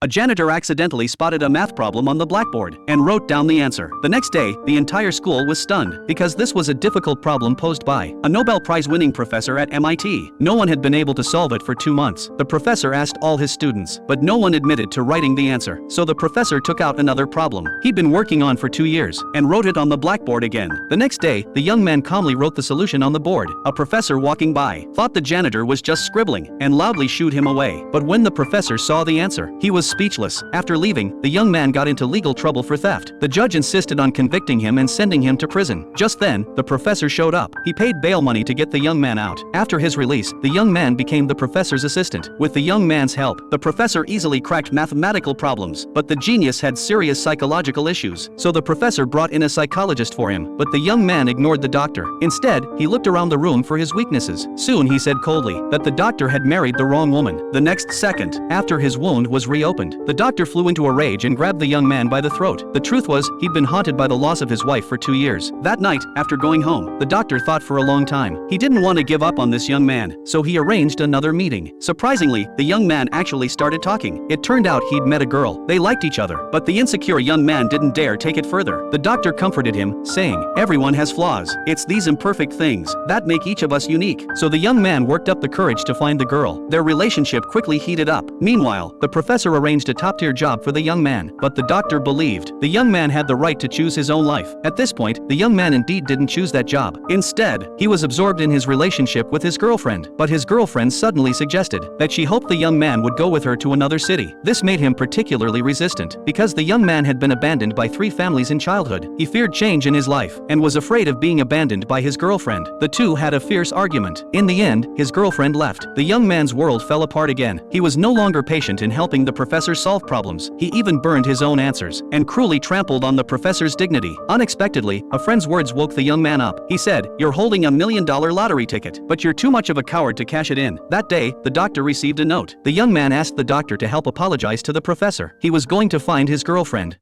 A janitor accidentally spotted a math problem on the blackboard and wrote down the answer. The next day, the entire school was stunned because this was a difficult problem posed by a Nobel Prize-winning professor at MIT. No one had been able to solve it for 2 months. The professor asked all his students, but no one admitted to writing the answer. So the professor took out another problem he'd been working on for 2 years and wrote it on the blackboard again. The next day, the young man calmly wrote the solution on the board. A professor walking by thought the janitor was just scribbling and loudly shooed him away. But when the professor saw the answer, he was speechless. After leaving, the young man got into legal trouble for theft. The judge insisted on convicting him and sending him to prison. Just then, the professor showed up. He paid bail money to get the young man out. After his release, the young man became the professor's assistant. With the young man's help, the professor easily cracked mathematical problems, but the genius had serious psychological issues. So the professor brought in a psychologist for him, but the young man ignored the doctor. Instead, he looked around the room for his weaknesses. Soon he said coldly that the doctor had married the wrong woman. The next second, after his wound was reopened, the doctor flew into a rage and grabbed the young man by the throat. The truth was, he'd been haunted by the loss of his wife for 2 years. That night, after going home, the doctor thought for a long time. He didn't want to give up on this young man, so he arranged another meeting. Surprisingly, the young man actually started talking. It turned out he'd met a girl. They liked each other, but the insecure young man didn't dare take it further. The doctor comforted him, saying, "Everyone has flaws. It's these imperfect things that make each of us unique." So the young man worked up the courage to find the girl. Their relationship quickly heated up. Meanwhile, the professor arranged a top-tier job for the young man, but the doctor believed the young man had the right to choose his own life. At this point, the young man indeed didn't choose that job. Instead, he was absorbed in his relationship with his girlfriend. But his girlfriend suddenly suggested that she hoped the young man would go with her to another city. This made him particularly resistant, because the young man had been abandoned by 3 families in childhood. He feared change in his life, and was afraid of being abandoned by his girlfriend. The two had a fierce argument. In the end, his girlfriend left. The young man's world fell apart again. He was no longer patient in helping the professor solve problems. He even burned his own answers, and cruelly trampled on the professor's dignity. Unexpectedly, a friend's words woke the young man up. He said, "You're holding $1 million lottery ticket, but you're too much of a coward to cash it in." That day, the doctor received a note. The young man asked the doctor to help apologize to the professor. He was going to find his girlfriend.